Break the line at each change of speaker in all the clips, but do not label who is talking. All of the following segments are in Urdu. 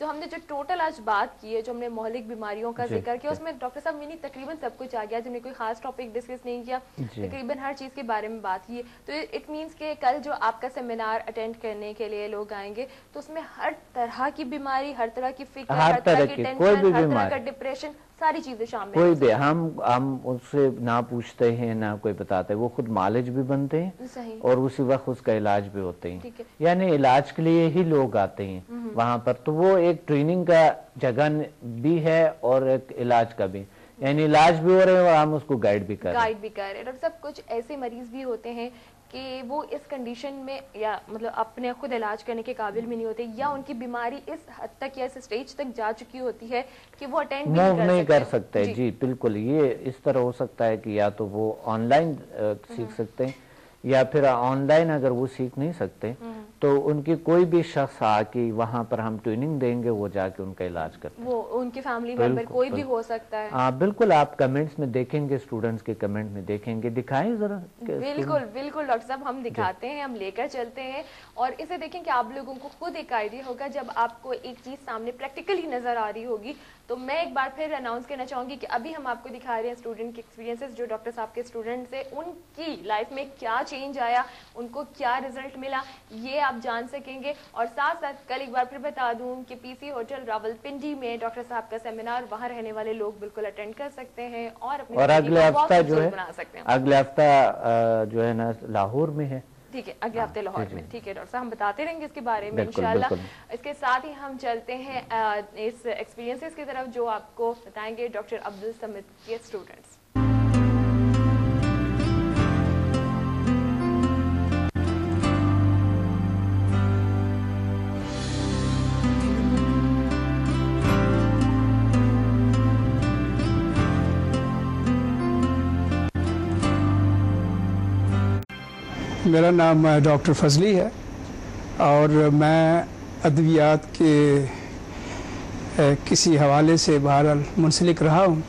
جو ہم نے جو ٹوٹل آج بات کی ہے, جو ہم نے مہلک بیماریوں کا ذکر کیا, اس میں ڈاکٹر صاحب میں نے تقریباً سب کچھ آ گیا, جن نے کوئی خاص ٹاپک ڈسکس نہیں کیا, تقریباً ہر چیز کے بارے میں بات کی ہے. تو اٹ مینس کہ کل جو آپ کا سیمینار اٹینڈ کرنے کے لیے لوگ آئیں گے تو اس میں ہر طرح کی بیماری, ہر طرح کی فکر, ہر طرح کی ٹینشن, ہر طرح کا ڈپریشن, ساری چیزیں شامل ہیں.
کوئی بھی ہم اس سے نہ پوچھتے ہیں نہ کوئی بتاتے, وہ خود معالج بھی بنتے ہیں اور اسی وقت اس کا علاج بھی ہوتے ہیں. یعنی علاج کے لیے ہی لوگ آتے ہیں وہاں پر, تو وہ ایک ٹریننگ کا جگہ بھی ہے اور ایک علاج کا بھی, یعنی علاج بھی ہو رہے ہیں اور ہم اس کو گائیڈ بھی کر رہے ہیں.
ڈاکٹر صاحب کچھ ایسے مریض بھی ہوتے ہیں کہ وہ اس کنڈیشن میں یا مطلب اپنے خود علاج کرنے کے قابل بھی نہیں ہوتے, یا ان کی بیماری اس حد تک یا اس اسٹیج تک جا چکی ہوتی ہے کہ وہ اٹینڈ
نہیں کر سکتے. جی بالکل, یہ اس طرح ہو سکتا ہے کہ یا تو وہ آن لائن سیکھ سکتے ہیں, یا پھر آن لائن اگر وہ سیکھ نہیں سکتے تو ان کی کوئی بھی شخص آ کے وہاں پر ہم ٹریننگ دیں گے, وہ جا کے ان کا علاج کرتے ہیں.
وہ ان کی فیملی ممبر کوئی بھی ہو سکتا ہے.
ہاں بالکل, آپ کمنٹس میں دیکھیں گے, اسٹوڈنٹس کے کمنٹ میں دیکھیں گے, دکھائیں ذرا.
بالکل بالکل ڈاکٹر صاحب, ہم دکھاتے ہیں, ہم لے کر چلتے ہیں, اور اسے دیکھیں کہ آپ لوگوں کو خود ایک آئیڈیا ہوگا جب آپ کو ایک چیز سامنے پریکٹیکلی نظر آ رہی ہوگی. تو میں ایک بار پھر اناؤنس کرنا چاہوں گی کہ ابھی ہم آپ کو دکھا رہے ہیں اسٹوڈنٹ کے ایکسپیرینسز, جو ڈاکٹر صاحب کے اسٹوڈنٹس ہیں ان کی لائف میں کیا چینج آیا, ان کو کیا رزلٹ ملا, یہ آپ جان سکیں گے. اور ساتھ ساتھ کل ایک بار پھر بتا دوں کہ پی سی ہوٹل راولپنڈی میں ڈاکٹر صاحب کا سیمینار, وہاں رہنے والے لوگ بالکل اٹینڈ کر سکتے ہیں اور اپنے
اگلے ہفتہ جو ہے, اگلے ہفتہ جو ہے نا لاہور میں ہے.
ٹھیک ہے, اگلے ہفتے لاہور میں. ٹھیک ہے ڈاکٹر صاحب, ہم بتاتے رہیں گے اس کے بارے میں انشاءاللہ. اس کے ساتھ ہی ہم چلتے ہیں اس ایکسپیرینسز کی طرف جو آپ کو بتائیں گے ڈاکٹر عبدالصمد کے اسٹوڈنٹس.
میرا نام ڈاکٹر فضلی ہے اور میں ادویات کے کسی حوالے سے بہرحال منسلک رہا ہوں.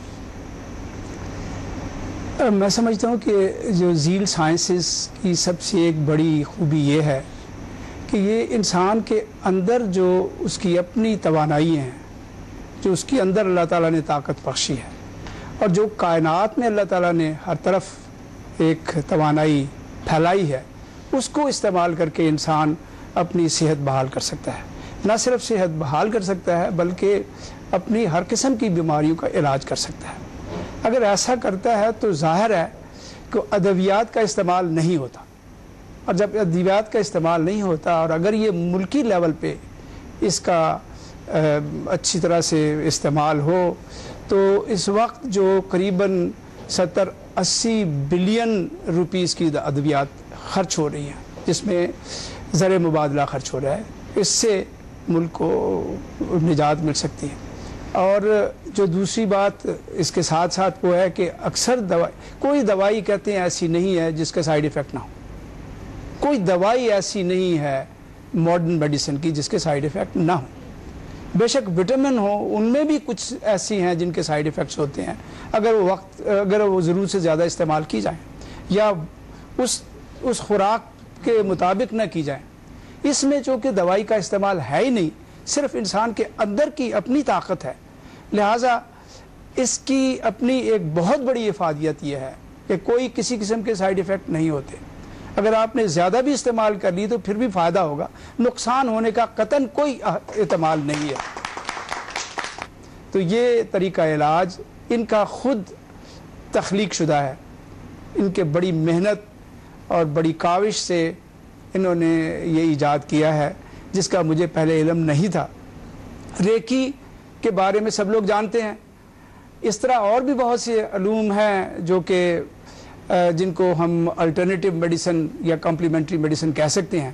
میں سمجھتا ہوں کہ جو ذیل سائنسز کی سب سے ایک بڑی خوبی یہ ہے کہ یہ انسان کے اندر جو اس کی اپنی توانائی ہیں, جو اس کے اندر اللہ تعالیٰ نے طاقت بخشی ہے, اور جو کائنات میں اللہ تعالیٰ نے ہر طرف ایک توانائی پھیلائی ہے, اس کو استعمال کر کے انسان اپنی صحت بحال کر سکتا ہے. نہ صرف صحت بحال کر سکتا ہے بلکہ اپنی ہر قسم کی بیماریوں کا علاج کر سکتا ہے. اگر ایسا کرتا ہے تو ظاہر ہے کہ ادویات کا استعمال نہیں ہوتا, اور جب ادویات کا استعمال نہیں ہوتا اور اگر یہ ملکی لیول پہ اس کا اچھی طرح سے استعمال ہو تو اس وقت جو قریباً 70-80 بلین روپیز کی ادویات خرچ ہو رہی ہیں, جس میں زر مبادلہ خرچ ہو رہا ہے, اس سے ملک کو نجات مل سکتی ہے. اور جو دوسری بات اس کے ساتھ ساتھ وہ ہے کہ اکثر کوئی دوائی کہتے ہیں ایسی نہیں ہے جس کا سائیڈ ایفیکٹ نہ ہو. کوئی دوائی ایسی نہیں ہے ماڈرن میڈیسن کی جس کے سائیڈ ایفیکٹ نہ ہو. بے شک وٹامن ہو, ان میں بھی کچھ ایسی ہیں جن کے سائیڈ ایفیکٹس ہوتے ہیں اگر وہ ضرورت سے زیادہ استعمال کی جائیں یا اس خوراک کے مطابق نہ کی جائیں. اس میں چونکہ دوائی کا استعمال ہے ہی نہیں, صرف انسان کے اندر کی اپنی طاقت ہے, لہٰذا اس کی اپنی ایک بہت بڑی افادیت یہ ہے کہ کوئی کسی قسم کے سائیڈ ایفیکٹ نہیں ہوتے. اگر آپ نے زیادہ بھی استعمال کر لی تو پھر بھی فائدہ ہوگا, نقصان ہونے کا قطعاً کوئی احتمال نہیں ہے. تو یہ طریقہ علاج ان کا خود تخلیق شدہ ہے, ان کے بڑی محنت اور بڑی کاوش سے انہوں نے یہ ایجاد کیا ہے, جس کا مجھے پہلے علم نہیں تھا. ریکی کے بارے میں سب لوگ جانتے ہیں, اس طرح اور بھی بہت سے علوم ہیں جو کہ جن کو ہم الٹرنیٹیو میڈیسن یا کمپلیمنٹری میڈیسن کہہ سکتے ہیں.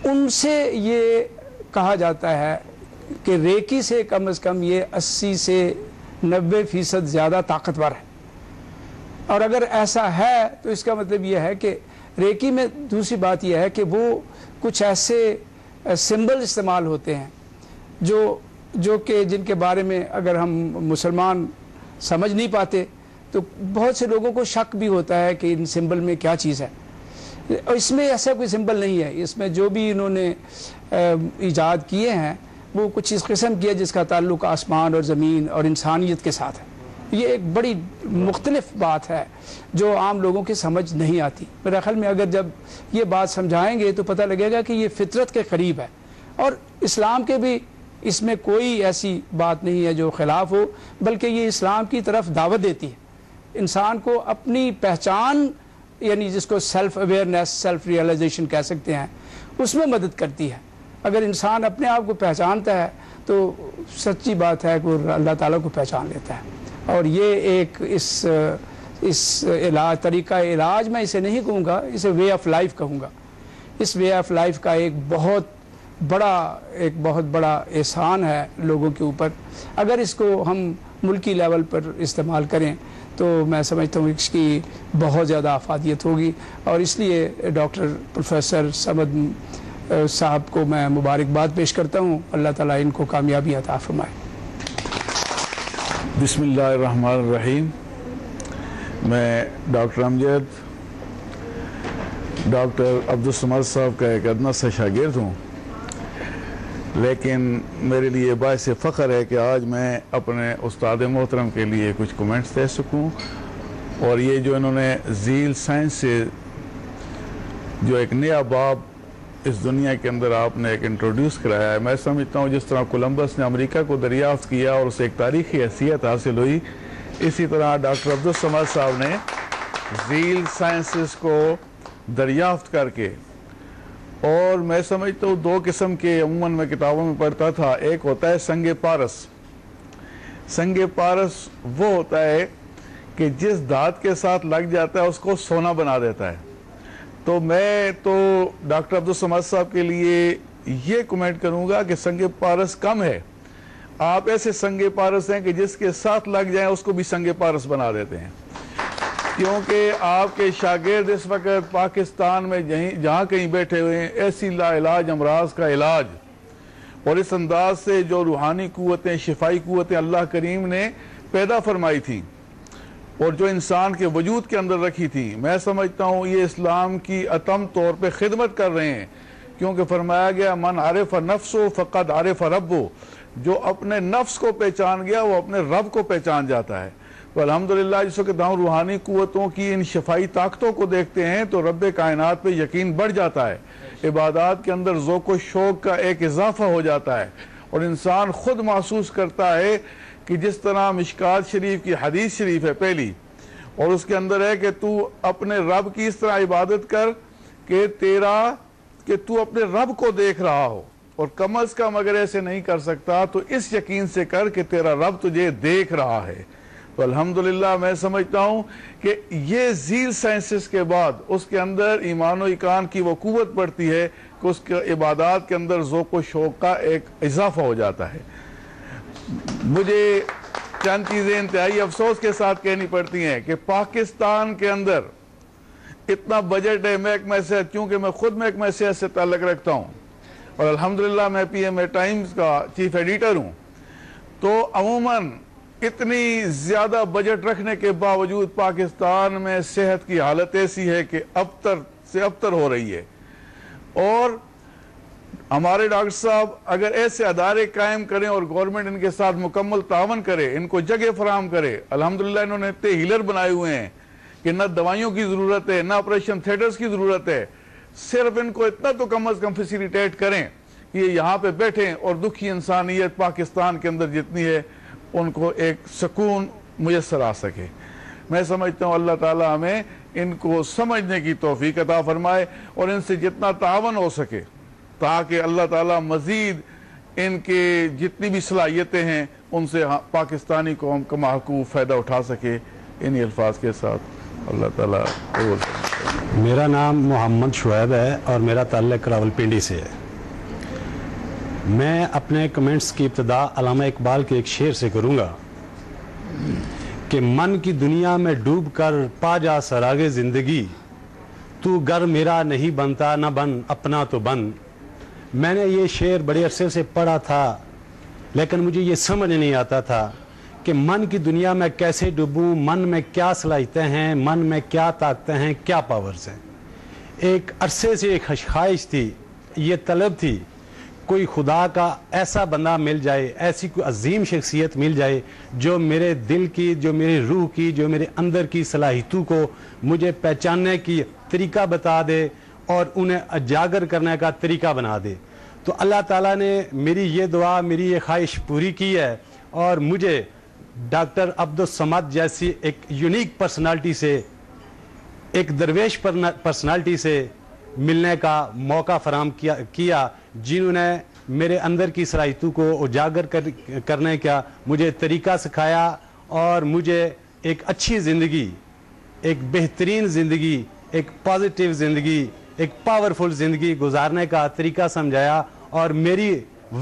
ان سے یہ کہا جاتا ہے کہ ریکی سے کم از کم یہ 80 سے 90% زیادہ طاقتور ہے. اور اگر ایسا ہے تو اس کا مطلب یہ ہے کہ ریکی میں دوسری بات یہ ہے کہ وہ کچھ ایسے سمبل استعمال ہوتے ہیں جو کہ جن کے بارے میں اگر ہم مسلمان سمجھ نہیں پاتے تو بہت سے لوگوں کو شک بھی ہوتا ہے کہ ان سمبل میں کیا چیز ہے. اس میں ایسا کوئی سمبل نہیں ہے, اس میں جو بھی انہوں نے ایجاد کیے ہیں وہ کچھ اس قسم کی ہے جس کا تعلق آسمان اور زمین اور انسانیت کے ساتھ ہے. یہ ایک بڑی مختلف بات ہے جو عام لوگوں کی سمجھ نہیں آتی. میرا خیال میں اگر جب یہ بات سمجھائیں گے تو پتہ لگے گا کہ یہ فطرت کے قریب ہے, اور اسلام کے بھی اس میں کوئی ایسی بات نہیں ہے جو خلاف ہو, بلکہ یہ اسلام کی طرف دعوت دیتی ہے. انسان کو اپنی پہچان, یعنی جس کو سیلف اویئرنیس, سیلف ریئلائزیشن کہہ سکتے ہیں, اس میں مدد کرتی ہے. اگر انسان اپنے آپ کو پہچانتا ہے تو سچی بات ہے کہ وہ اللہ تعالیٰ کو پہچان لیتا ہے. اور یہ ایک اس علاج, طریقہ علاج میں اسے نہیں کہوں گا, اسے وے آف لائف کہوں گا. اس وے آف لائف کا ایک بہت بڑا احسان ہے لوگوں کے اوپر. اگر اس کو ہم ملکی لیول پر استعمال کریں تو میں سمجھتا ہوں اس کی بہت زیادہ افادیت ہوگی, اور اس لیے ڈاکٹر پروفیسر صمد صاحب کو میں مبارکباد پیش کرتا ہوں. اللہ تعالیٰ ان کو کامیابی عطا فرمائے.
بسم اللہ الرحمن الرحیم. میں ڈاکٹر امجد, ڈاکٹر عبدالصمد صاحب کا ایک ادنا سا شاگرد ہوں, لیکن میرے لیے باعث فخر ہے کہ آج میں اپنے استاد محترم کے لیے کچھ کومنٹس دے سکوں. اور یہ جو انہوں نے ذیل سائنس سے جو ایک نیا باب اس دنیا کے اندر آپ نے ایک انٹروڈیوس کرایا ہے, میں سمجھتا ہوں جس طرح کولمبس نے امریکہ کو دریافت کیا اور اسے ایک تاریخی حیثیت حاصل ہوئی, اسی طرح ڈاکٹر عبدالصمد صاحب نے ذیل سائنسز کو دریافت کر کے, اور میں سمجھتا ہوں دو قسم کے عموماً میں کتابوں میں پڑھتا تھا. ایک ہوتا ہے سنگ پارس. سنگ پارس وہ ہوتا ہے کہ جس دھات کے ساتھ لگ جاتا ہے اس کو سونا بنا دیتا ہے. تو میں تو ڈاکٹر عبدالصمد صاحب کے لیے یہ کمنٹ کروں گا کہ سنگ پارس کم ہے. آپ ایسے سنگ پارس ہیں کہ جس کے ساتھ لگ جائیں اس کو بھی سنگ پارس بنا دیتے ہیں, کیونکہ آپ کے شاگرد اس وقت پاکستان میں جہاں کہیں بیٹھے ہوئے ہیں ایسی لا علاج امراض کا علاج, اور اس انداز سے جو روحانی قوتیں, شفائی قوتیں اللہ کریم نے پیدا فرمائی تھیں اور جو انسان کے وجود کے اندر رکھی تھی, میں سمجھتا ہوں یہ اسلام کی اتم طور پہ خدمت کر رہے ہیں. کیونکہ فرمایا گیا من عرف نفسو فقد عرف ربو, جو اپنے نفس کو پہچان گیا وہ اپنے رب کو پہچان جاتا ہے. تو الحمدللہ جس وقت ہم روحانی قوتوں کی ان شفائی طاقتوں کو دیکھتے ہیں تو رب کائنات پہ یقین بڑھ جاتا ہے, عبادات کے اندر ذوق و شوق کا ایک اضافہ ہو جاتا ہے, اور انسان خود محسوس کرتا ہے کہ جس طرح مشکات شریف کی حدیث شریف ہے پہلی, اور اس کے اندر ہے کہ تو اپنے رب کی اس طرح عبادت کر کہ تو اپنے رب کو دیکھ رہا ہو, اور کم از کم اگر ایسے نہیں کر سکتا تو اس یقین سے کر کہ تیرا رب تجھے دیکھ رہا ہے. تو الحمدللہ میں سمجھتا ہوں کہ یہ ذیل سائنسز کے بعد اس کے اندر ایمان و ایقان کی وہ قوت بڑھتی ہے کہ اس کے عبادات کے اندر ذوق و شوق کا ایک اضافہ ہو جاتا ہے. مجھے چند چیزیں انتہائی افسوس کے ساتھ کہنی پڑتی ہیں کہ پاکستان کے اندر اتنا بجٹ ہے محکمہ صحت, کیونکہ میں خود محکمہ صحت سے تعلق رکھتا ہوں اور الحمدللہ میں پی ایم اے ٹائمز کا چیف ایڈیٹر ہوں, تو عموماً اتنی زیادہ بجٹ رکھنے کے باوجود پاکستان میں صحت کی حالت ایسی ہے کہ ابتر سے ابتر ہو رہی ہے. اور ہمارے ڈاکٹر صاحب اگر ایسے ادارے قائم کریں اور گورنمنٹ ان کے ساتھ مکمل تعاون کرے, ان کو جگہ فراہم کرے, الحمدللہ انہوں نے اتنے ہیلر بنائے ہوئے ہیں کہ نہ دوائیوں کی ضرورت ہے, نہ آپریشن تھیٹرز کی ضرورت ہے, صرف ان کو اتنا تو کم از کم فیسیلیٹیٹ کریں کہ یہ یہاں پہ بیٹھیں اور دکھی انسانیت پاکستان کے اندر جتنی ہے ان کو ایک سکون میسر آ سکے. میں سمجھتا ہوں اللہ تعالیٰ ہمیں ان کو سمجھنے کی توفیق عطا فرمائے اور ان سے جتنا تعاون ہو سکے تاکہ اللہ تعالیٰ مزید ان کے جتنی بھی صلاحیتیں ہیں ان سے پاکستانی قوم کا محقوب فائدہ اٹھا سکے. انہی الفاظ کے ساتھ اللہ تعالیٰ قبول کرے.
میرا نام محمد شعیب ہے اور میرا تعلق راولپنڈی سے ہے. میں اپنے کمنٹس کی ابتدا علامہ اقبال کے ایک شعر سے کروں گا کہ من کی دنیا میں ڈوب کر پا جا سراغ زندگی, تو گر میرا نہیں بنتا نہ بن اپنا تو بن. میں نے یہ شعر بڑے عرصے سے پڑھا تھا لیکن مجھے یہ سمجھ نہیں آتا تھا کہ من کی دنیا میں کیسے ڈوبوں, من میں کیا صلاحیتیں ہیں, من میں کیا طاقتیں ہیں, کیا پاورز ہیں. ایک عرصے سے ایک خواہش تھی, یہ طلب تھی کوئی خدا کا ایسا بندہ مل جائے, ایسی کوئی عظیم شخصیت مل جائے جو میرے دل کی, جو میری روح کی, جو میرے اندر کی صلاحیتوں کو مجھے پہچاننے کی طریقہ بتا دے اور انہیں اجاگر کرنے کا طریقہ بنا دے. تو اللہ تعالیٰ نے میری یہ دعا, میری یہ خواہش پوری کی ہے, اور مجھے ڈاکٹر عبدالصمد جیسی ایک یونیک پرسنالٹی سے, ایک درویش پرسنالٹی سے ملنے کا موقع فراہم کیا جنہوں نے میرے اندر کی صلاحیتوں کو اجاگر کرنے کا مجھے طریقہ سکھایا اور مجھے ایک اچھی زندگی, ایک بہترین زندگی, ایک پازیٹیو زندگی, ایک پاورفل زندگی گزارنے کا طریقہ سمجھایا, اور میری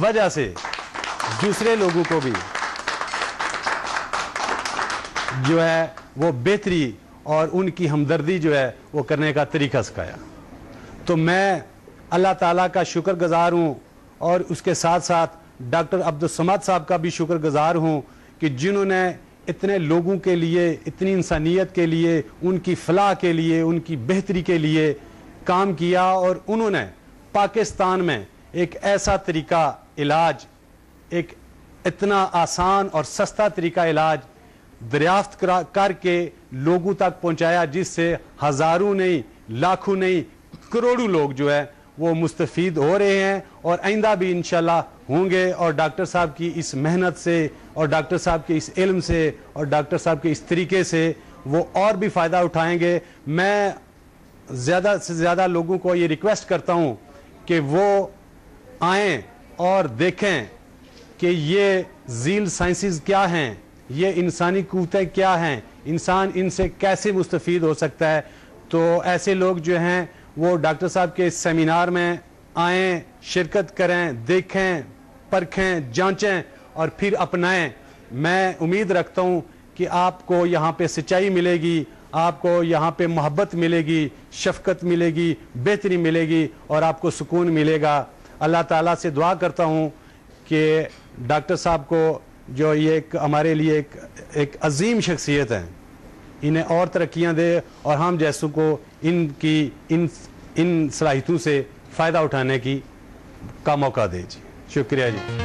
وجہ سے دوسرے لوگوں کو بھی جو ہے وہ بہتری اور ان کی ہمدردی جو ہے وہ کرنے کا طریقہ سکھایا. تو میں اللہ تعالیٰ کا شکر گزار ہوں, اور اس کے ساتھ ساتھ ڈاکٹر عبدالصمد صاحب کا بھی شکر گزار ہوں کہ جنہوں نے اتنے لوگوں کے لیے, اتنی انسانیت کے لیے, ان کی فلاح کے لیے, ان کی بہتری کے لیے کام کیا, اور انہوں نے پاکستان میں ایک ایسا طریقہ علاج, ایک اتنا آسان اور سستا طریقہ علاج دریافت کر کے لوگوں تک پہنچایا جس سے ہزاروں نہیں, لاکھوں نہیں, کروڑوں لوگ جو ہے وہ مستفید ہو رہے ہیں, اور آئندہ بھی انشاءاللہ ہوں گے. اور ڈاکٹر صاحب کی اس محنت سے, اور ڈاکٹر صاحب کے اس علم سے, اور ڈاکٹر صاحب کے اس طریقے سے وہ اور بھی فائدہ اٹھائیں گے. میں زیادہ سے زیادہ لوگوں کو یہ ریکویسٹ کرتا ہوں کہ وہ آئیں اور دیکھیں کہ یہ ذیل سائنسز کیا ہیں, یہ انسانی قوتیں کیا ہیں, انسان ان سے کیسے مستفید ہو سکتا ہے. تو ایسے لوگ جو ہیں وہ ڈاکٹر صاحب کے سیمینار میں آئیں, شرکت کریں, دیکھیں, پرکھیں, جانچیں اور پھر اپنائیں. میں امید رکھتا ہوں کہ آپ کو یہاں پہ سچائی ملے گی, آپ کو یہاں پہ محبت ملے گی, شفقت ملے گی, بہتری ملے گی, اور آپ کو سکون ملے گا. اللہ تعالیٰ سے دعا کرتا ہوں کہ ڈاکٹر صاحب کو جو یہ ہمارے لیے ایک عظیم شخصیت ہے, انہیں اور ترقیاں دے, اور ہم جیسوں کو ان صلاحیتوں سے فائدہ اٹھانے کا موقع دے. جی شکریہ. جی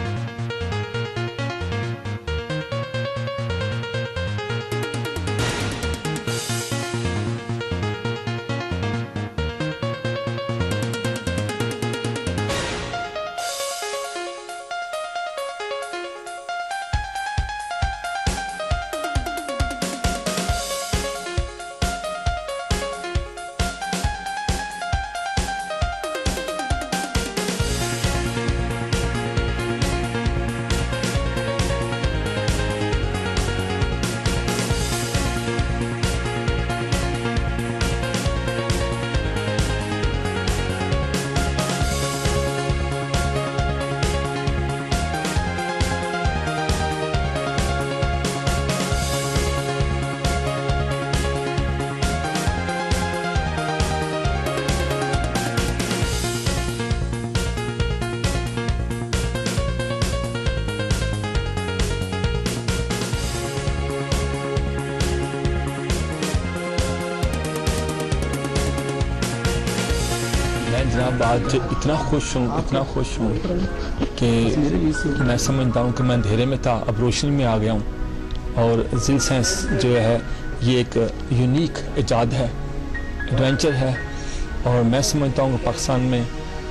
جناب آج اتنا خوش ہوں کہ میں سمجھتا ہوں کہ میں اندھیرے میں تھا, اب روشنی میں آ گیا ہوں. اور ذیل سائنس جو ہے یہ ایک یونیک ایجاد ہے, ایڈونچر ہے, اور میں سمجھتا ہوں کہ پاکستان میں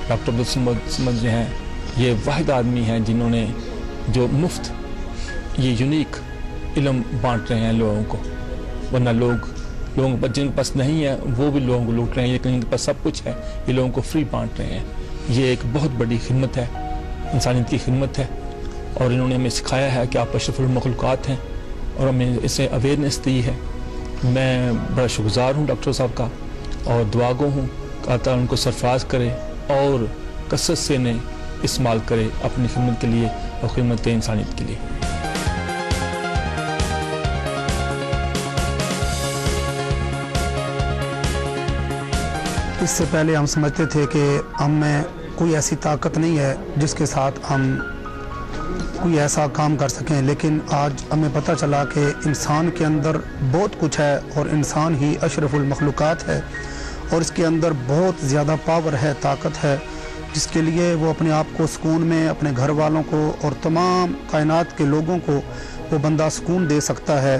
ڈاکٹر عبدالصمد جو ہیں یہ واحد آدمی ہیں جنہوں نے جو مفت یہ یونیک علم بانٹ رہے ہیں لوگوں کو. ورنہ لوگوں کے پاس جن کے پاس نہیں ہے وہ بھی لوگوں کو لوٹ رہے ہیں, لیکن ان کے پاس سب کچھ ہے, یہ لوگوں کو فری بانٹ رہے ہیں. یہ ایک بہت بڑی خدمت ہے, انسانیت کی خدمت ہے, اور انہوں نے ہمیں سکھایا ہے کہ آپ اشرف المخلوقات ہیں, اور ہمیں اسے اویئرنیس دی ہے. میں بڑا شکر گزار ہوں ڈاکٹر صاحب کا, اور دعا گو ہوں کہ اللہ تعالیٰ ان کو سرفراز کرے اور کثرت سے انہیں استعمال کرے اپنی خدمت کے لیے اور خدمت انسانیت کے لیے.
اس سے پہلے ہم سمجھتے تھے کہ ہم میں کوئی ایسی طاقت نہیں ہے جس کے ساتھ ہم کوئی ایسا کام کر سکیں, لیکن آج ہمیں پتہ چلا کہ انسان کے اندر بہت کچھ ہے, اور انسان ہی اشرف المخلوقات ہے, اور اس کے اندر بہت زیادہ پاور ہے, طاقت ہے,
جس کے لیے وہ اپنے آپ کو سکون میں اپنے گھر والوں کو اور تمام کائنات کے لوگوں کو وہ بندہ سکون دے سکتا ہے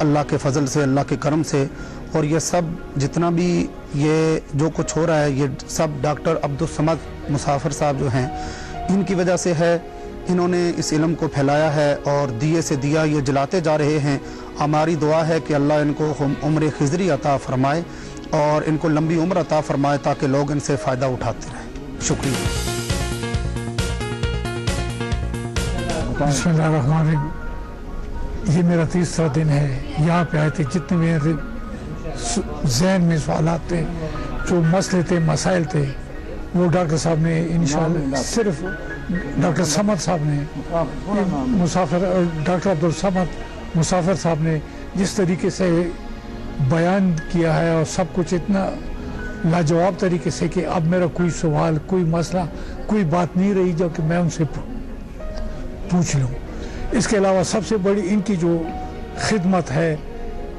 اللہ کے فضل سے، اللہ کے کرم سے. اور یہ سب جتنا بھی یہ جو کچھ ہو رہا ہے یہ سب ڈاکٹر عبدالصمد مسافر صاحب جو ہیں ان کی وجہ سے ہے. انہوں نے اس علم کو پھیلایا ہے اور دیے سے دیا یہ جلاتے جا رہے ہیں. ہماری دعا ہے کہ اللہ ان کو عمر خضری عطا فرمائے اور ان کو لمبی عمر عطا فرمائے تاکہ لوگ ان سے فائدہ اٹھاتے رہیں. شکریہ.
بسم اللہ الرحمن الرحیم. یہ میرا تیسرا دن ہے یہاں پہ آئے تھے. جتنے میرے ذہن میں سوالات تھے، جو مسئلے تھے، مسائل تھے، وہ ڈاکٹر صاحب نے انشاءاللہ صرف ڈاکٹر صمد صاحب نے ڈاکٹر عبدالصمد مسافر صاحب نے جس طریقے سے بیان کیا ہے اور سب کچھ اتنا لاجواب طریقے سے کہ اب میرا کوئی سوال، کوئی مسئلہ، کوئی بات نہیں رہی جو کہ میں ان سے پوچھ لوں. اس کے علاوہ سب سے بڑی ان کی جو خدمت ہے،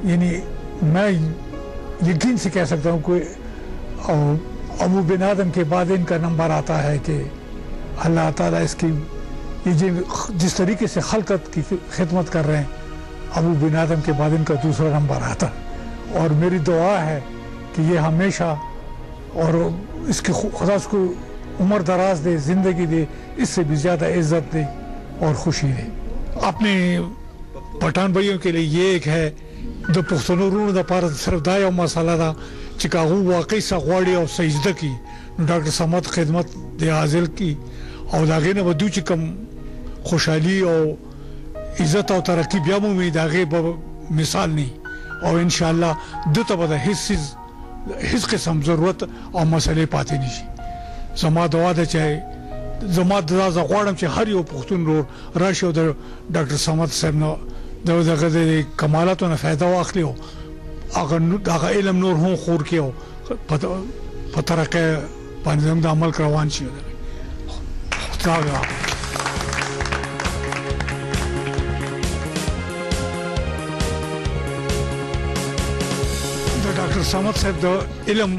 یعنی میں یقین سے کہہ سکتا ہوں کوئی ابو بن آدم کے بعد ان کا نمبر آتا ہے کہ اللہ تعالیٰ اس کی یہ جس طریقے سے خلقت کی خدمت کر رہے ہیں، ابو بن آدم کے بعد ان کا دوسرا نمبر آتا. اور میری دعا ہے کہ یہ ہمیشہ اور اس کی خدا اس کو عمر دراز دے، زندگی دے، اس سے بھی زیادہ عزت دے اور خوشی دے. اپنے پٹھان بھائیوں کے لیے یہ ایک ہے د پښتنو ورونو دپاره صرف دا یو مسله ده چې که هغوی واقعي څه غواړي او سجده کړي نو ډاکټر صمد خدمت د حاضر کړي او د هغې نه به دوی چې کوم خوشحالي او عزت او ترقي بیا مومي د هغې به مثال نه او انشاءالله ده ته به د هیڅ قسم ضرورت او مسلې پاتې نه شي. زما دعا ده چې زما دا زه غواړم چې هر یو پښتون ورور راشي او د ډاکټر صمد صاحب نه دغه د کمالاتو نه فایده واخلي او هغه علم نور هم خور کړي او په ترقۍ باندې زموږ د عمل روان شي. د ډاکټر صمد صاحب د علم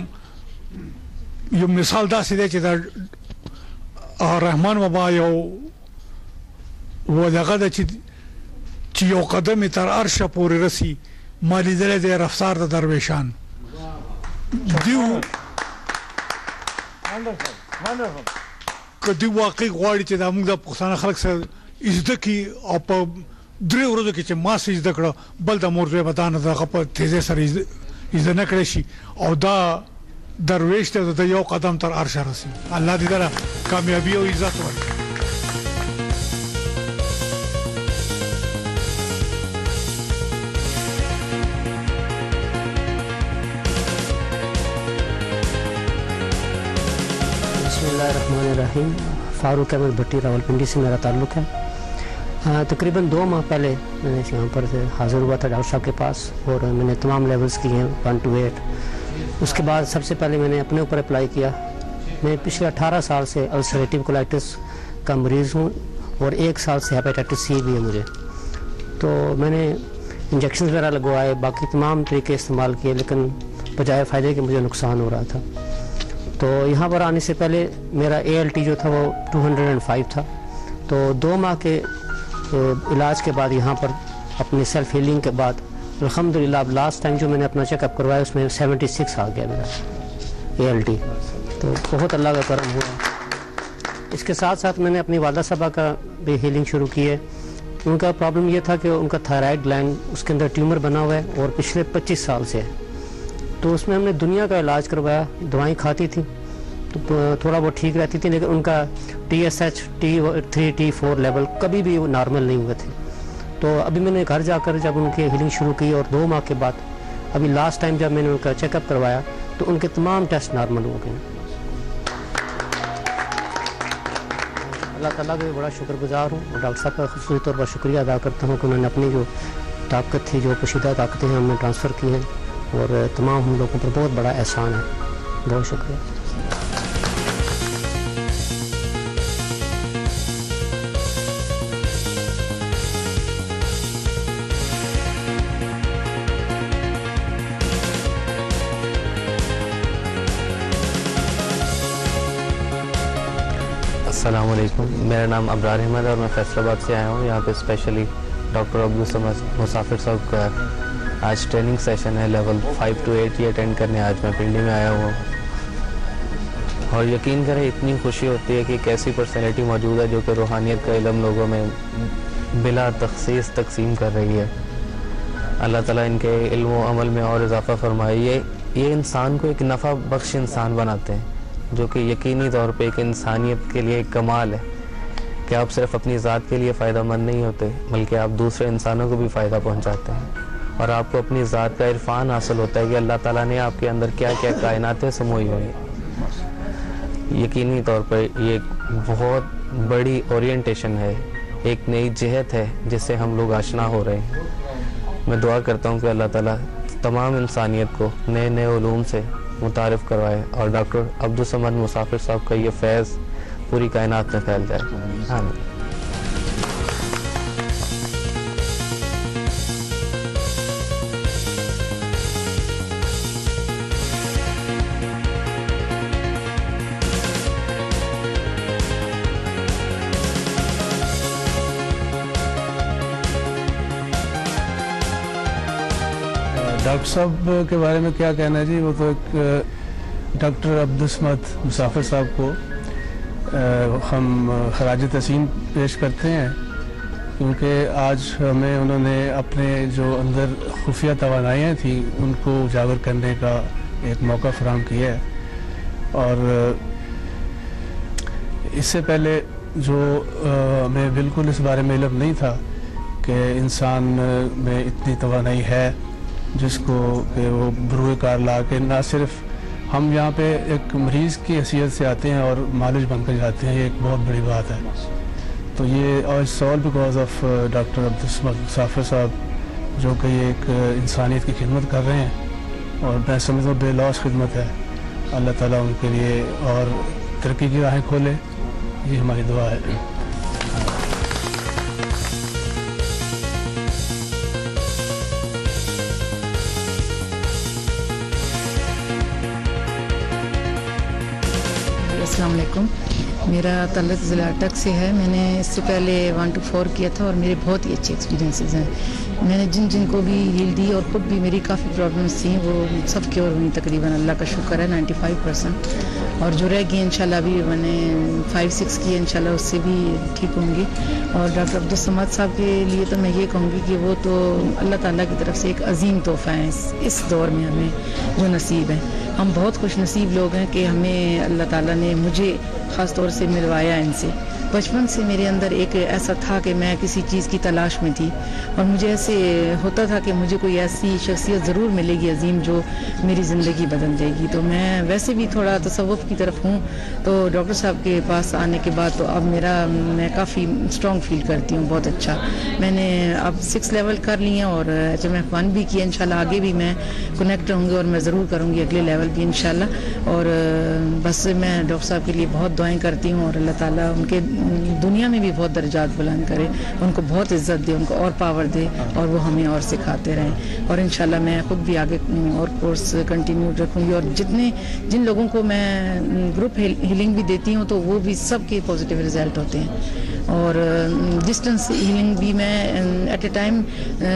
یو مثال داسې دی چې د رحمان بابا یو دغه ده چې یو قدم تر عرشه پورې رسی ما لیدلی دی رفتار د درویشان. دیو که دوی واقعي غواړي چې دا موږ د پښتانه خلک سره زده کړي او په 3 ورځو کې چې ما څه زده کړه بل د مور زوی به دا نه دغه په تیزۍ سره زده نه کړی شي او دا درویش دی د یو قدم تر عرشه رسی. الله دې دله کامیابي او عزت ورکړي.
الرحمن الرحیم. فاروق احمد بھٹی راولپنڈی سے میرا تعلق ہے. تقریباً 2 ماہ پہلے میں نے یہاں پر حاضر ہوا تھا ڈاکٹر صاحب کے پاس اور میں نے تمام لیولز کیے ہیں 1 to 8. اس کے بعد سب سے پہلے میں نے اپنے اوپر اپلائی کیا. میں پچھلے 18 سال سے السریٹیو کولائٹس کا مریض ہوں اور 1 سال سے ہیپیٹائٹس سی بھی ہے مجھے. تو میں نے انجیکشن وغیرہ لگوائے، باقی تمام طریقے استعمال کیے، لیکن بجائے فائدے کے مجھے نقصان ہو رہا تھا. تو یہاں پر آنے سے پہلے میرا ALT جو تھا وہ 205 تھا. تو 2 ماہ کے علاج کے بعد یہاں پر اپنی سیلف ہیلنگ کے بعد الحمدللہ اب لاسٹ ٹائم جو میں نے اپنا چیک اپ کروایا اس میں 76 آ گیا میرا ALT. تو بہت اللہ کا کرم ہوا. اس کے ساتھ ساتھ میں نے اپنی والدہ صاحبہ کا بھی ہیلنگ شروع کی ہے. ان کا پرابلم یہ تھا کہ ان کا تھائرائڈ گلینڈ اس کے اندر ٹیومر بنا ہوا ہے اور پچھلے 25 سال سے ہے. تو اس میں ہم نے دنیا کا علاج کروایا، دوائیں کھاتی تھیں تو تھوڑا بہت ٹھیک رہتی تھی، لیکن ان کا TSH T3 T4 لیول کبھی بھی نارمل نہیں ہوئے تھے. تو ابھی میں نے گھر جا کر جب ان کی ہیلنگ شروع کی اور 2 ماہ کے بعد ابھی لاسٹ ٹائم جب میں نے ان کا چیک اپ کروایا تو ان کے تمام ٹیسٹ نارمل ہو گئے. اللہ تعالیٰ کا بڑا شکر گزار ہوں اور ڈاکٹر صاحب کا خصوصی طور پر شکریہ ادا کرتا ہوں کہ انہوں نے اپنی جو طاقت تھی، جو پوشیدہ طاقتیں ہیں ہمیں ٹرانسفر کی ہیں اور تمام ہم لوگوں پر بہت بڑا احسان ہے. بہت شکریہ.
السلام علیکم، میرا نام ابرار احمد ہے اور میں فیصل آباد سے آیا ہوں. یہاں پہ اسپیشلی ڈاکٹر عبدالصمد مسافر صاحب کا آج ٹریننگ سیشن ہے لیول 5 to 8 یہ اٹینڈ کرنے آج میں پنڈی میں آیا ہوں. اور یقین کریں اتنی خوشی ہوتی ہے کہ ایک ایسی پرسنالٹی موجود ہے جو کہ روحانیت کا علم لوگوں میں بلا تخصیص تقسیم کر رہی ہے. اللہ تعالیٰ ان کے علم و عمل میں اور اضافہ فرمائے. یہ انسان کو ایک نفع بخش انسان بناتے ہیں، جو کہ یقینی طور پہ ایک انسانیت کے لیے ایک کمال ہے کہ آپ صرف اپنی ذات کے لیے فائدہ مند نہیں ہوتے بلکہ آپ دوسرے انسانوں کو بھی فائدہ پہنچاتے ہیں. اور آپ کو اپنی ذات کا عرفان حاصل ہوتا ہے کہ اللہ تعالیٰ نے آپ کے اندر کیا کیا کائناتیں سموئی ہوئی ہیں. یقینی طور پر یہ ایک بہت بڑی اورینٹیشن ہے، ایک نئی جہت ہے جس سے ہم لوگ آشنا ہو رہے ہیں. میں دعا کرتا ہوں کہ اللہ تعالیٰ تمام انسانیت کو نئے نئے علوم سے متعارف کروائے اور ڈاکٹر عبدالصمد مسافر صاحب کا یہ فیض پوری کائنات میں پھیل جائے. آمین.
ڈاکٹر صاحب کے بارے میں کیا کہنا ہے جی. وہ تو ایک ڈاکٹر عبدالصمد مسافر صاحب کو ہم خراج تحسین پیش کرتے ہیں کیونکہ آج ہمیں انہوں نے اپنے جو اندر خفیہ توانائیاں تھیں ان کو اجاگر کرنے کا ایک موقع فراہم کیا ہے. اور اس سے پہلے جو ہمیں بالکل اس بارے میں علم نہیں تھا کہ انسان میں اتنی توانائی ہے جس کو کہ وہ بروئے کار لا کے نہ صرف ہم یہاں پہ ایک مریض کی حیثیت سے آتے ہیں اور معالج بن کر جاتے ہیں، یہ ایک بہت بڑی بات ہے. تو یہ آج all because of doctor Abdussamad Musafir صاحب جو کہ یہ ایک انسانیت کی خدمت کر رہے ہیں اور میں سمجھتا ہوں بے لوس خدمت ہے. اللہ تعالیٰ ان کے لیے اور ترقی کی راہیں کھولے، یہ ہماری دعا ہے.
السلام علیکم، میرا تعلق ضلع اٹک سے ہے. میں نے اس سے پہلے 1 to 4 کیا تھا اور میرے بہت ہی اچھے ایکسپیرینسز ہیں. میں نے جن کو بھی ہیل دی اور خود بھی میری کافی پرابلمس تھیں وہ سب کیور ہوئی تقریباً، اللہ کا شکر ہے 95%. اور جو رہ گئی انشاءاللہ ابھی میں نے 5-6 کی انشاءاللہ اس سے بھی ٹھیک ہوں گی. اور ڈاکٹر عبدالصمد صاحب کے لیے تو میں یہ کہوں گی کہ وہ تو اللہ تعالیٰ کی طرف سے ایک عظیم تحفہ ہے اس دور میں ہمیں جو نصیب ہے. ہم بہت خوش نصیب لوگ ہیں کہ ہمیں اللہ تعالیٰ نے مجھے خاص طور سے ملوایا ان سے. بچپن سے میرے اندر ایک ایسا تھا کہ میں کسی چیز کی تلاش میں تھی اور مجھے ایسے ہوتا تھا کہ مجھے کوئی ایسی شخصیت ضرور ملے گی عظیم جو میری زندگی بدل دے گی. تو میں ویسے بھی تھوڑا تصوف کی طرف ہوں، تو ڈاکٹر صاحب کے پاس آنے کے بعد تو اب میں کافی اسٹرانگ فیل کرتی ہوں. بہت اچھا. میں نے اب 6 لیول کر لی ہیں اور HMF1 بھی کیا. انشاءاللہ آگے بھی میں کنیکٹ ہوں گی اور میں ضرور کروں گی اگلے لیول بھی انشاءاللہ. اور بس میں ڈاکٹر صاحب کے لیے بہت دعائیں کرتی ہوں اور اللہ تعالیٰ ان کے دنیا میں بھی بہت درجات بلند کرے، ان کو بہت عزت دے، ان کو اور پاور دے اور وہ ہمیں اور سکھاتے رہیں. اور انشاءاللہ میں خود بھی آگے اور کورس کنٹینیو رکھوں گی. اور جن لوگوں کو میں گروپ ہیلنگ بھی دیتی ہوں تو وہ بھی سب کے پازیٹیو رزلٹ ہوتے ہیں. اور ڈسٹنس ہیلنگ بھی میں ایٹ اے ٹائم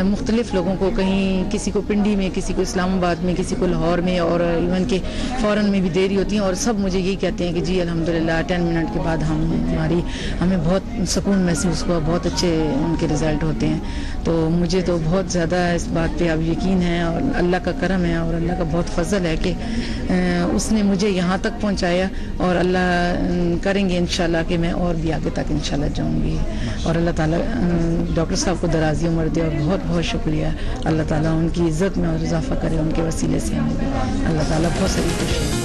مختلف لوگوں کو، کہیں کسی کو پنڈی میں، کسی کو اسلام آباد میں، کسی کو لاہور میں اور ایون کہ فورن میں بھی دے رہی ہوتی ہیں. اور سب مجھے یہی کہتے ہیں کہ جی الحمدللہ 10 منٹ کے بعد ہمیں بہت سکون محسوس ہوا، بہت اچھے ان کے رزلٹ ہوتے ہیں. تو مجھے تو بہت زیادہ اس بات پہ اب یقین ہے اور اللہ کا کرم ہے اور اللہ کا بہت فضل ہے کہ اس نے مجھے یہاں تک پہنچایا. اور اللہ کریں گے انشاءاللہ کہ میں اور بھی آگے تک انشاءاللہ جاؤں گی. اور اللہ تعالیٰ ڈاکٹر صاحب کو درازی عمر دے اور بہت بہت شکریہ. اللہ تعالیٰ ان کی عزت میں اور اضافہ کرے، ان کے وسیلے سے ہمیں بھی اللہ تعالیٰ بہت ساری خوشی ہے.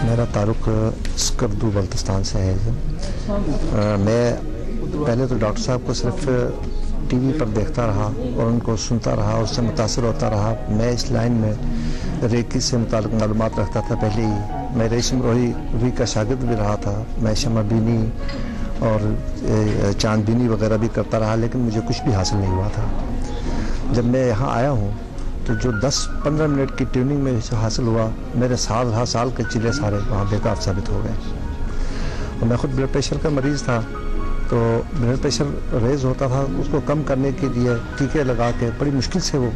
میرا تعلق اسکردو بلتستان سے ہے. میں پہلے تو ڈاکٹر صاحب کو صرف ٹی وی پر دیکھتا رہا اور ان کو سنتا رہا، اس سے متاثر ہوتا رہا. میں اس لائن میں ریکی سے متعلق معلومات رکھتا تھا پہلے ہی. میں ریشم روی کا شاگرد بھی رہا تھا، میں شمع بینی اور چاند بینی وغیرہ بھی کرتا رہا، لیکن مجھے کچھ بھی حاصل نہیں ہوا تھا۔ جب میں یہاں آیا ہوں تو جو 10-15 منٹ کی ٹیوننگ میں حاصل ہوا، میرے سال کے چلے سارے وہاں بیکار ثابت ہو گئے۔ اور میں خود بلڈ پریشر کا مریض تھا، تو بلڈ پریشر ریز ہوتا تھا، اس کو کم کرنے کے لیے ٹیکے لگا کے بڑی مشکل سے وہ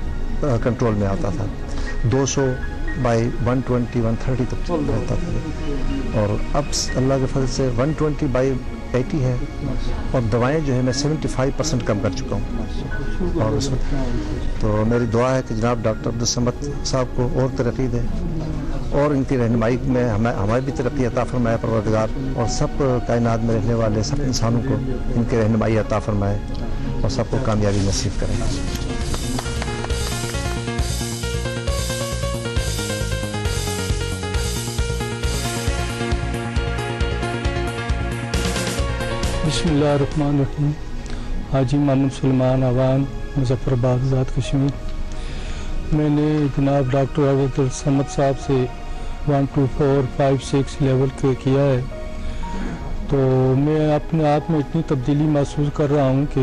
کنٹرول میں آتا تھا، 200/120-130 تک رہتا تھا، اور اب اللہ کے فضل سے 120/80 ہے، اور دوائیں جو ہے میں 75% کم کر چکا ہوں۔ اور اس وقت تو میری دعا ہے کہ جناب ڈاکٹر عبدالصمد صاحب کو اور ترقی دے، اور ان کی رہنمائی میں ہمیں بھی ترقی عطا فرمائے پروردگار، اور سب کائنات میں رہنے والے سب انسانوں کو ان کی رہنمائی عطا فرمائے، اور سب کو کامیابی نصیب کرے۔
بسم اللہ الرحمن الرحیم۔ حاجی محمد سلمان عوام، مظفر آباد، ذات کشمیر۔ میں نے جناب ڈاکٹر عبدالصمد صاحب سے 1 2 4 5 6 لیول کے کیا ہے، تو میں اپنے آپ میں اتنی تبدیلی محسوس کر رہا ہوں کہ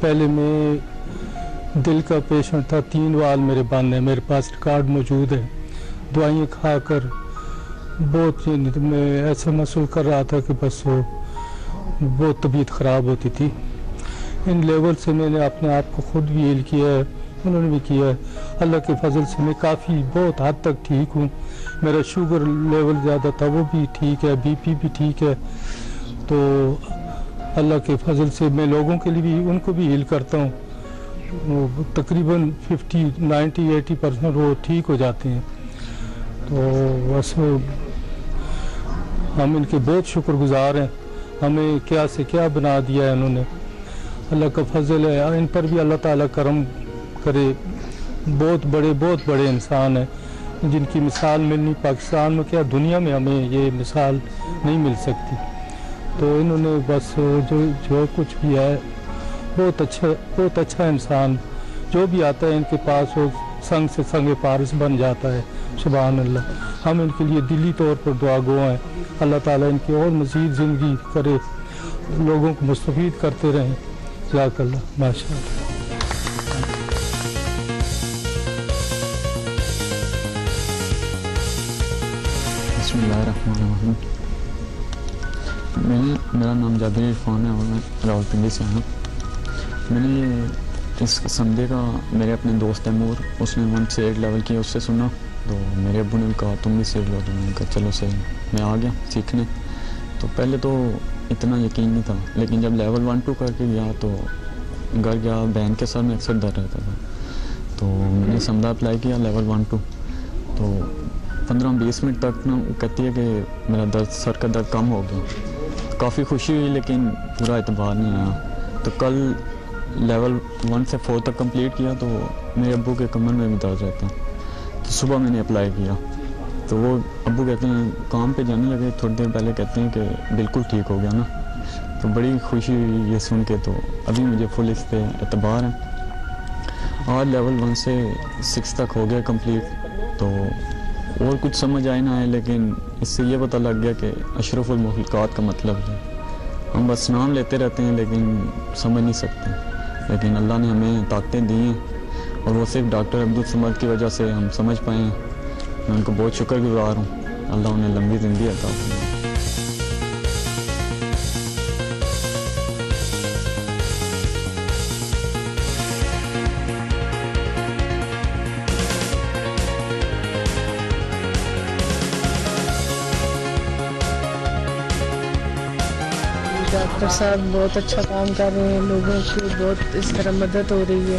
پہلے میں دل کا پیشنٹ تھا، 3 وال میرے بند ہیں، میرے پاس ریکارڈ موجود ہے، دوائیں کھا کر بہت میں ایسا محسوس کر رہا تھا کہ بس بہت طبیعت خراب ہوتی تھی۔ ان لیول سے میں نے اپنے آپ کو خود بھی ہیل کیا ہے، انہوں نے بھی کیا ہے، اللہ کے فضل سے میں کافی بہت حد تک ٹھیک ہوں۔ میرا شوگر لیول زیادہ تھا، وہ بھی ٹھیک ہے، بی پی بھی ٹھیک ہے، تو اللہ کے فضل سے میں لوگوں کے لیے بھی ان کو بھی ہیل کرتا ہوں، تقریباً 90-80% وہ ٹھیک ہو جاتے ہیں۔ تو بس ہم ان کے بہت شکر گزار ہیں، ہمیں کیا سے کیا بنا دیا ہے انہوں نے، اللہ کا فضل ہے، ان پر بھی اللہ تعالیٰ کرم کرے۔ بہت بڑے انسان ہیں جن کی مثال ملنی پاکستان میں کیا دنیا میں ہمیں یہ مثال نہیں مل سکتی۔ تو انہوں نے بس جو کچھ بھی ہے بہت اچھا انسان، جو بھی آتا ہے ان کے پاس وہ سنگ سے سنگ پارس بن جاتا ہے، سبحان اللہ۔ ہم ان کے لیے دلی طور پر دعا گو ہیں، اللہ تعالیٰ ان کی اور مزید زندگی کرے، لوگوں کو مستفید کرتے رہیں، جزاک اللہ، ماشاء اللہ۔
بسم اللہ الرحمن الرحیم۔ میرا نام جابر عرفان ہے اور میں راولپنڈی سے ہوں۔ میں نے یہ اس سنڈے کا میرے اپنے دوست تیمور، اس نے 1 سے 8 لیول کیا، اس سے سنا، تو میرے ابو نے کہا تم بھی سیکھ لو، تو میں نے کہا چلو صحیح، میں آ گیا سیکھنے۔ تو پہلے تو اتنا یقین نہیں تھا، لیکن جب لیول 1 2 کر کے گیا تو گھر گیا، بہن کے سر میں اکثر درد رہتا تھا، تو میں نے سمدہ اپلائی کیا لیول 1 2، تو 15-20 منٹ تک نا کہتی ہے کہ میرا درد، سر کا درد کم ہو گیا، کافی خوشی ہوئی، لیکن پورا اعتبار نہیں آیا۔ تو کل لیول 1 سے 4 تک کمپلیٹ کیا، تو میرے ابو کے کمر میں بھی درد رہتا، تو صبح میں نے اپلائی کیا، تو وہ ابو کہتے ہیں کام پہ جانے لگے، تھوڑی دیر پہلے کہتے ہیں کہ بالکل ٹھیک ہو گیا نا، تو بڑی خوشی ہوئی یہ سن کے، تو ابھی مجھے فل اس پہ اعتبار ہے۔ اور لیول 1 سے 6 تک ہو گیا کمپلیٹ، تو اور کچھ سمجھ آئے نہ آئے، لیکن اس سے یہ پتہ لگ گیا کہ اشرف المخلوقات کا مطلب ہے۔ ہم بس نام لیتے رہتے ہیں لیکن سمجھ نہیں سکتے، لیکن اللہ نے ہمیں طاقتیں دی ہیں، اور وہ صرف ڈاکٹر عبدالصمد کی وجہ سے ہم سمجھ پائے ہیں۔ میں ان کو بہت شکر گزار ہوں، اللہ انہیں لمبی زندگی عطا فرمائے۔
ڈاکٹر صاحب بہت اچھا کام کر رہے ہیں، لوگوں کی بہت اس طرح مدد ہو رہی ہے۔